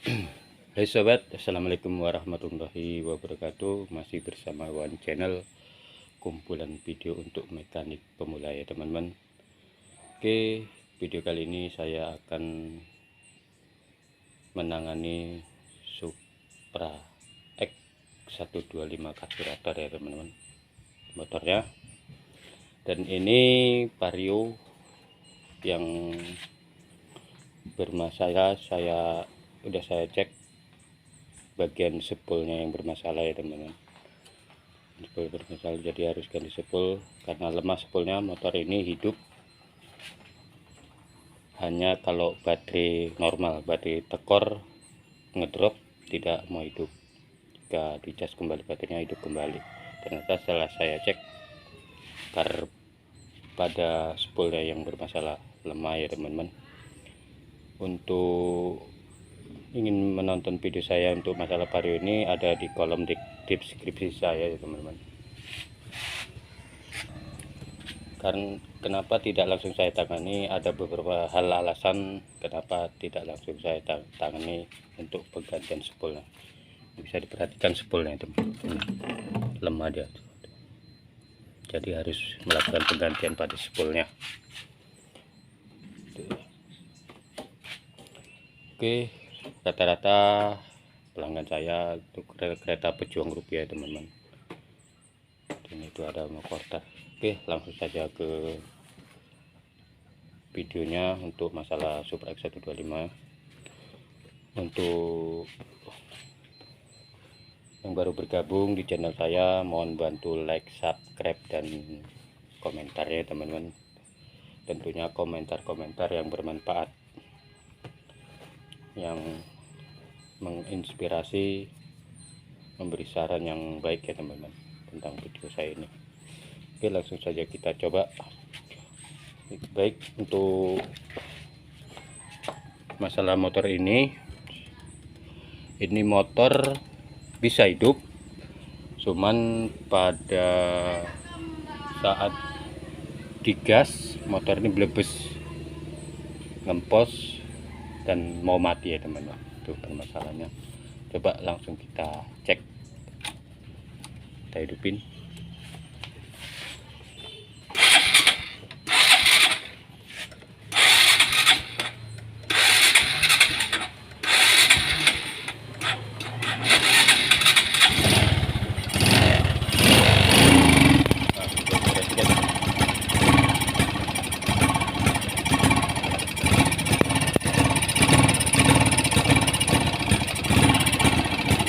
Hai sobat, assalamualaikum warahmatullahi wabarakatuh. Masih bersama One Channel, kumpulan video untuk mekanik pemula ya teman-teman. Oke, video kali ini saya akan menangani Supra X125 karburator ya teman-teman, motornya. Dan ini vario yang bermasalah, saya cek bagian spoolnya yang bermasalah ya teman-teman. Spool bermasalah, jadi harus ganti spool karena lemah spoolnya. Motor ini hidup hanya kalau baterai normal, baterai tekor ngedrop tidak mau hidup. Jika dicas kembali baterainya hidup kembali. Ternyata setelah saya cek pada spoolnya yang bermasalah, lemah ya teman-teman. Untuk ingin menonton video saya untuk masalah vario ini, ada di kolom deskripsi saya ya teman-teman. Karena kenapa tidak langsung saya tangani, ada beberapa hal alasan kenapa tidak langsung saya tangani untuk penggantian spoolnya. Bisa diperhatikan spoolnya teman-teman, lemah dia, jadi harus melakukan penggantian pada spoolnya. Oke, rata-rata pelanggan saya untuk kereta pejuang rupiah teman-teman. Dan itu ada Mokortar. Oke, langsung saja ke videonya untuk masalah Supra X125. Untuk yang baru bergabung di channel saya, mohon bantu like, subscribe, dan komentar ya teman-teman. Tentunya komentar-komentar yang bermanfaat, yang menginspirasi, memberi saran yang baik ya teman-teman tentang video saya ini. Oke, langsung saja kita coba. Baik, untuk masalah motor ini motor bisa hidup, cuman pada saat digas motor ini blebes, ngempos, dan mau mati ya teman-teman. Itu permasalahannya. Coba langsung kita cek, kita hidupin.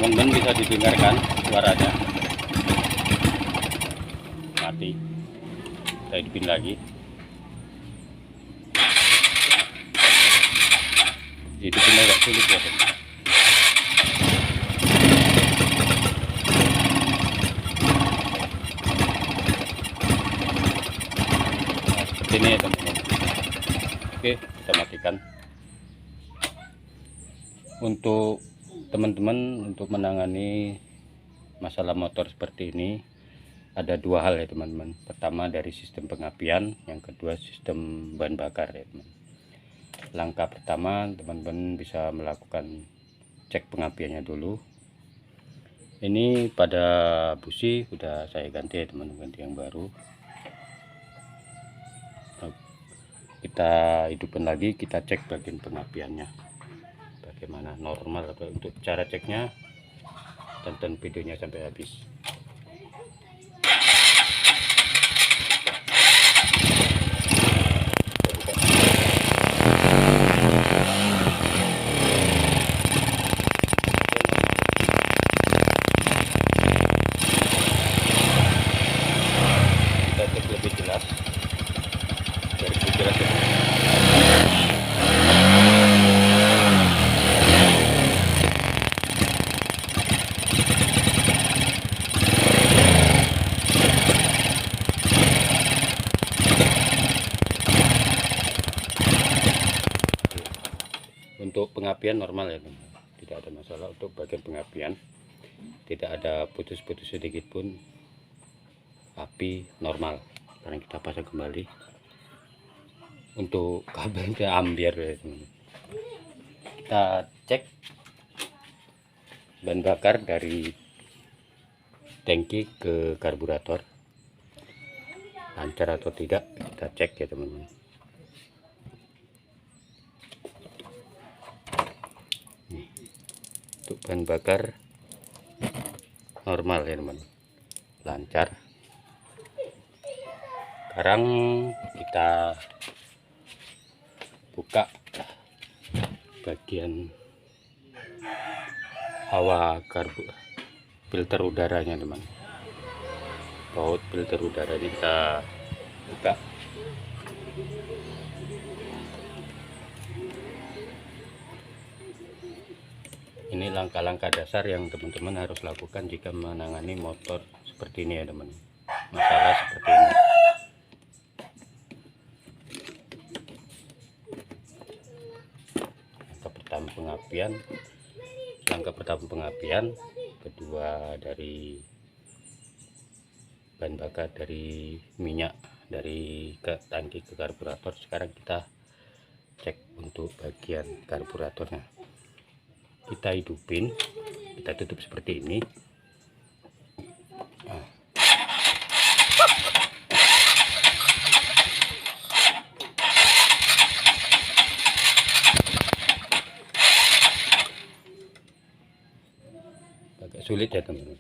Teman-teman bisa didengarkan suaranya mati. Kita hidupin lagi, hidupin agak sulit ya teman. Nah, seperti ini ya teman-teman. Oke, kita matikan. Untuk teman-teman, untuk menangani masalah motor seperti ini ada dua hal ya teman-teman. Pertama dari sistem pengapian, yang kedua sistem bahan bakar ya teman. Langkah pertama, teman-teman bisa melakukan cek pengapiannya dulu. Ini pada busi udah saya ganti ya teman-teman, ganti yang baru. Kita hidupin lagi, kita cek bagian pengapiannya bagaimana, normal atau. Untuk cara ceknya tonton videonya sampai habis. Kita cek lebih jelas biar lebih jelas ya. Untuk pengapian normal ya teman, tidak ada masalah. Untuk bagian pengapian tidak ada putus-putus sedikit pun, api normal. Sekarang kita pasang kembali. Untuk kabelnya ambiar ya teman, kita cek bahan bakar dari tangki ke karburator lancar atau tidak, kita cek ya teman-teman. Untuk bahan bakar normal ya teman, lancar. Sekarang kita buka bagian hawa filter udaranya teman. Baut filter udara ini kita buka. Ini langkah-langkah dasar yang teman-teman harus lakukan jika menangani motor seperti ini ya teman. Masalah seperti ini. Langkah pertama pengapian, kedua dari bahan bakar, dari minyak dari ke tangki ke karburator. Sekarang kita cek untuk bagian karburatornya. Kita hidupin, kita tutup seperti ini. Agak sulit ya teman-teman.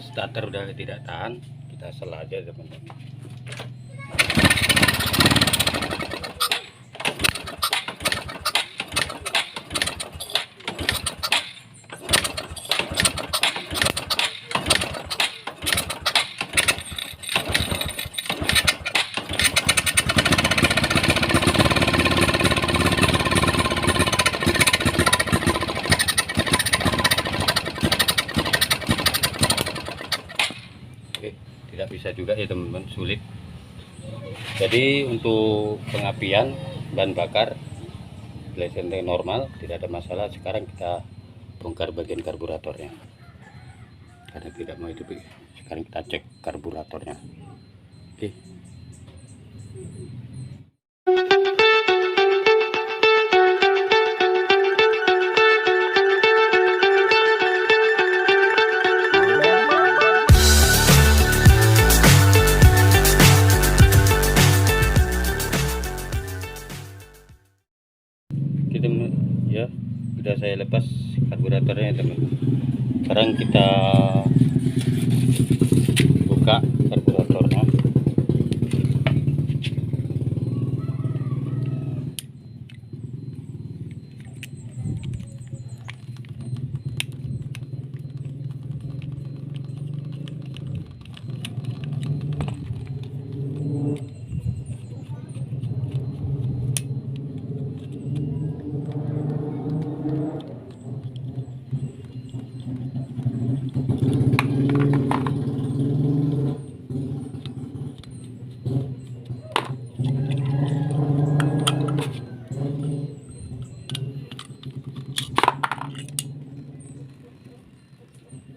Starter udah tidak tahan, kita sela aja teman-teman. Tidak bisa juga ya teman-teman, sulit. Jadi untuk pengapian bahan bakar glycerin normal, tidak ada masalah. Sekarang kita bongkar bagian karburatornya karena tidak mau hidup. Sekarang kita cek karburatornya. Oke. Ya, sudah saya lepas karburatornya teman. Sekarang kita buka karburatornya.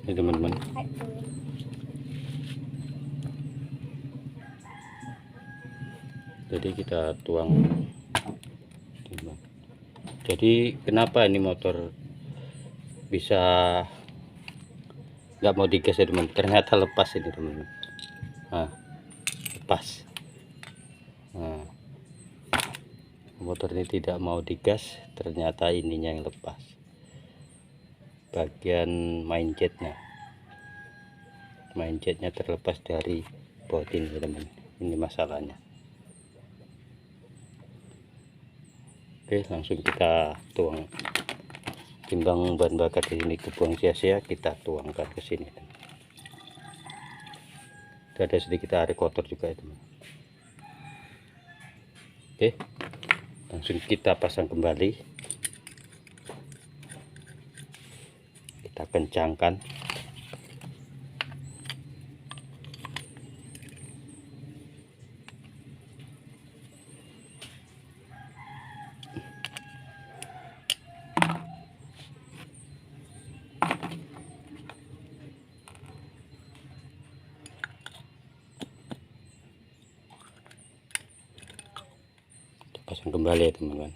Ini teman-teman, jadi kita tuang. Jadi kenapa ini motor bisa nggak mau digas ya teman, ternyata lepas ini teman-teman. Nah, lepas. Nah, motor ini tidak mau digas, ternyata ininya yang lepas, bagian main jetnya terlepas dari baut ini teman. Ini masalahnya. Oke, langsung kita tuang. Timbang bahan bakar di sini kebuang sia-sia, kita tuangkan ke sini. Ada sedikit air kotor juga ya teman. Oke, langsung kita pasang kembali. Kita kencangkan. pasang kembali ya teman-teman.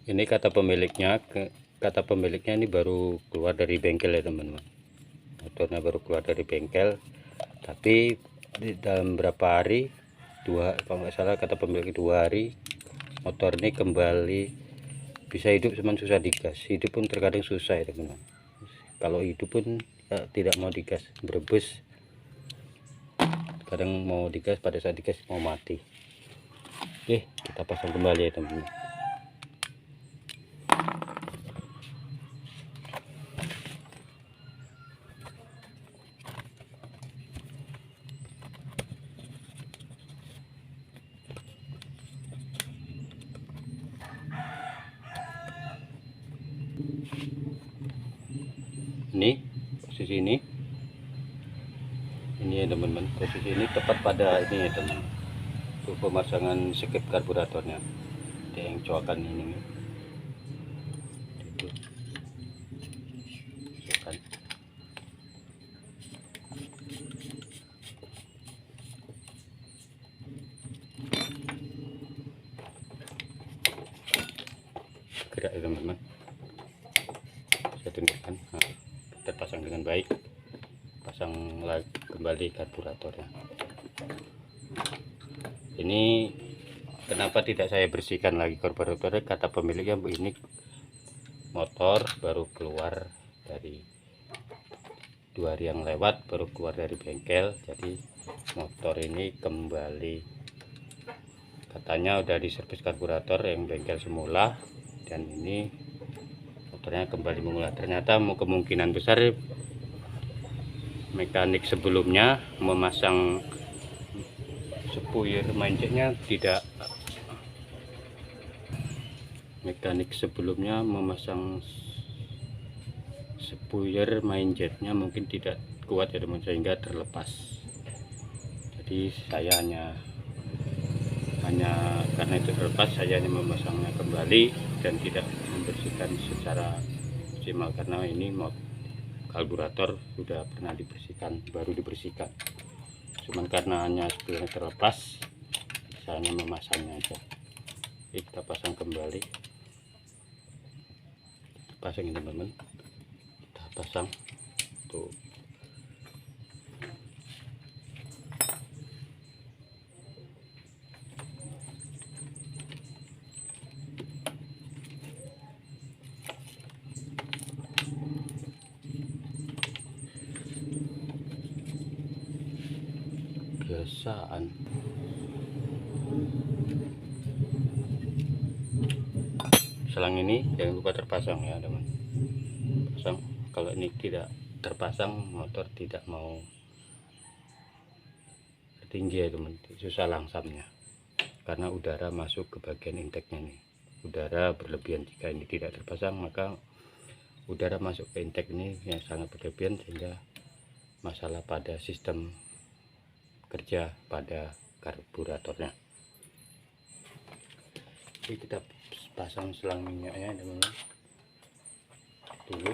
Ini kata pemiliknya ini baru keluar dari bengkel ya teman-teman. Motornya baru keluar dari bengkel, tapi di dalam berapa hari, kalau nggak salah kata pemilik 2 hari, motor ini kembali bisa hidup. Cuman susah digas, hidup pun terkadang susah ya teman-teman. Kalau hidup pun ya, tidak mau digas, berebus, kadang mau digas, pada saat digas mau mati. Oke, kita pasang kembali ya teman-teman. Ini posisi ini ya teman-teman, posisi ini tepat pada ini ya teman, untuk pemasangan skip karburatornya yang coakan ini itu coakan. Gerak ya teman-teman, saya tunjukkan. Nah, terpasang dengan baik, pasang lagi kembali karburatornya. Ini kenapa tidak saya bersihkan lagi karburatornya, kata pemiliknya ini motor baru keluar dari 2 hari yang lewat, baru keluar dari bengkel, jadi motor ini kembali, katanya udah diservis karburator yang bengkel semula, dan ini motornya kembali mengular. Ternyata kemungkinan besar mekanik sebelumnya memasang sepuir mindsetnya tidak, mekanik sebelumnya memasang sepuir mindsetnya mungkin tidak kuat ya teman, sehingga terlepas. Jadi saya hanya karena itu terlepas, saya hanya memasangnya kembali dan tidak membersihkan secara maksimal, karena ini karburator sudah pernah dibersihkan, baru dibersihkan. Cuman karena hanya sebelumnya terlepas, saya hanya memasangnya aja. Oke, kita pasang kembali, pasang ini teman-teman, kita pasang tuh. Kebiasaan. Selang ini jangan lupa terpasang ya teman, pasang. Kalau ini tidak terpasang, motor tidak mau tinggi ya teman, susah langsamnya, karena udara masuk ke bagian inteknya nih. Udara berlebihan, jika ini tidak terpasang maka udara masuk ke intek ini yang sangat berlebihan, sehingga masalah pada sistem kerja pada karburatornya. Oke, kita pasang selang minyaknya teman-teman dulu.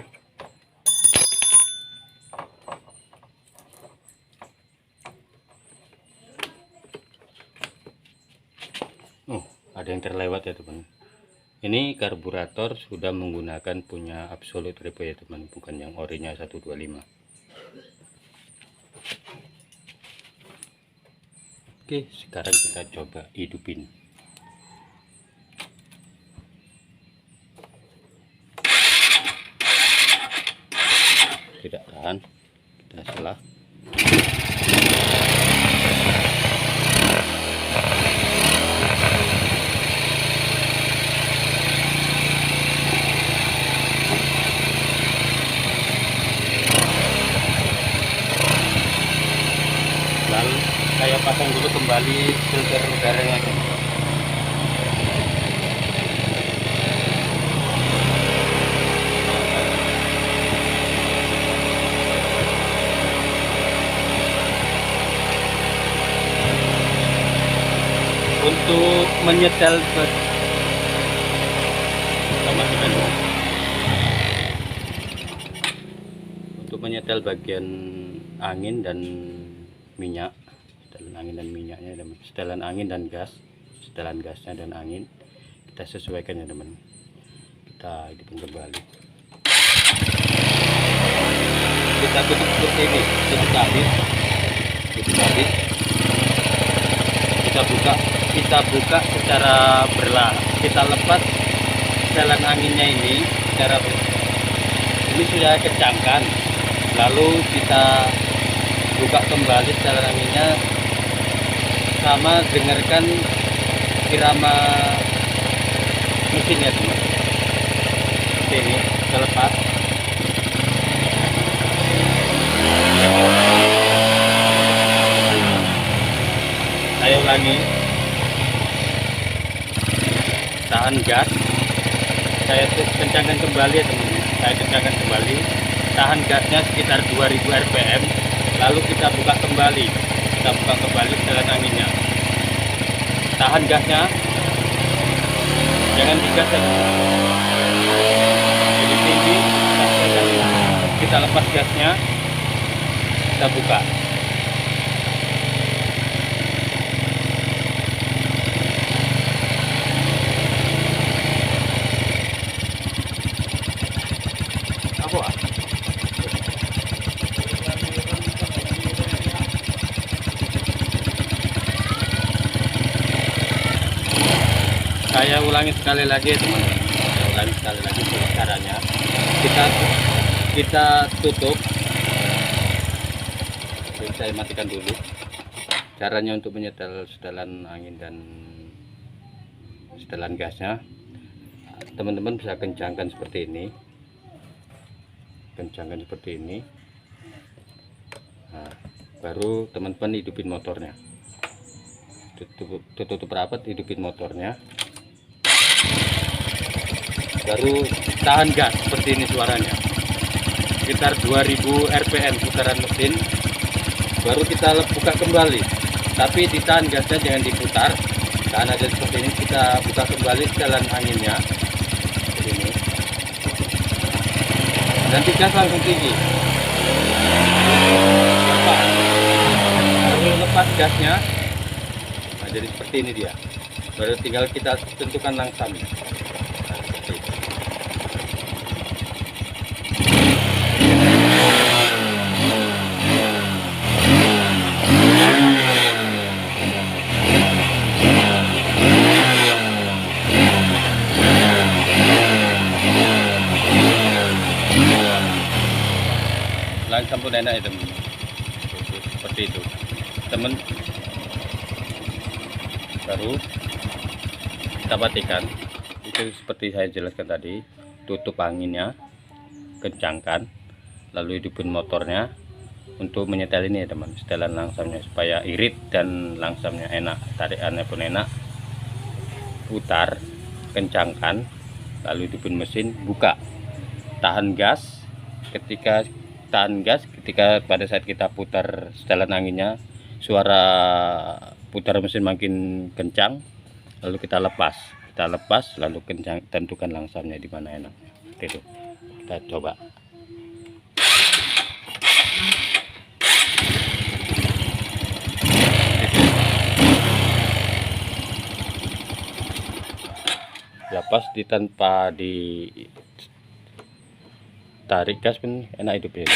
Ada yang terlewat ya teman, ini karburator sudah menggunakan punya absolute turbo ya teman, bukan yang orinya 125. Oke, sekarang kita coba hidupin. Tidak tahan, kita selah. Lalu saya pasang dulu kembali filter udaranya. Untuk menyetel untuk menyetel bagian angin dan minyak, setelan angin dan minyaknya, setelan angin dan gas, setelan gasnya dan angin, kita sesuaikan ya teman. Kita hidupkan kembali, kita tutup seperti ini, tutup habis, kita buka secara berlahan, kita lepas setelan anginnya ini secara ini sudah kencangkan, lalu kita buka kembali setelan anginnya, sama dengarkan irama mesinnya teman. Ini terlepas, saya ulangi, tahan gas, saya kencangkan kembali ya teman-teman, saya kencangkan kembali, tahan gasnya sekitar 2000 rpm, lalu kita buka kembali setelan anginnya, tahan gasnya, jangan digas ya teman-teman. Jadi tinggi, kita lepas gasnya, kita buka. Saya ulangi sekali lagi ya teman-teman, saya ulangi sekali lagi caranya. Kita tutup. Jadi saya matikan dulu. Caranya untuk menyetel setelan angin dan setelan gasnya, teman-teman bisa kencangkan seperti ini, nah, baru teman-teman hidupin motornya, tutup rapat, hidupin motornya, baru tahan gas seperti ini suaranya, sekitar 2000 rpm putaran mesin, baru kita buka kembali, tapi ditahan gasnya, jangan diputar, tahan aja seperti ini. Kita buka kembali setelan anginnya seperti ini, nanti gas langsung tinggi, lepas gasnya. Nah, jadi seperti ini dia, baru tinggal kita tentukan langsam. Langsung pun enak ya teman, seperti itu teman. Baru kita matikan, itu seperti saya jelaskan tadi, tutup anginnya, kencangkan, lalu hidupin motornya untuk menyetel ini ya teman, setelan langsamnya supaya irit dan langsamnya enak, tarikannya pun enak. Putar, kencangkan, lalu hidupin mesin, buka, tahan gas. Ketika pada saat kita putar setelan anginnya, suara putar mesin makin kencang, lalu kita lepas, lalu tentukan langsamnya di mana enaknya. Itu kita coba. Lepas tanpa ditarik gas pun enak hidupnya.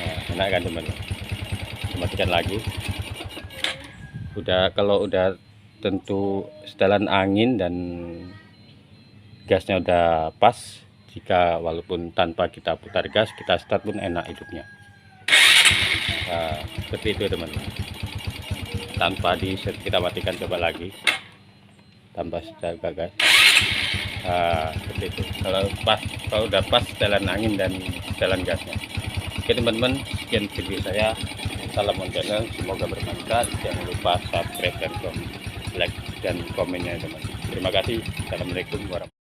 Nah, enak kan teman, matikan lagi. Kalau udah tentu setelan angin dan gasnya udah pas, jika walaupun tanpa kita putar gas, kita start pun enak hidupnya. Nah, seperti itu teman, tanpa kita matikan, coba lagi tanpa jaga gas. Nah, seperti itu. Kalau udah pas setelan angin dan setelan gasnya. Oke teman-teman, sekian video saya. Salam channel, semoga bermanfaat. Jangan lupa subscribe dan like dan komennya teman. Terima kasih. Assalamualaikum warahmatullahi wabarakatuh.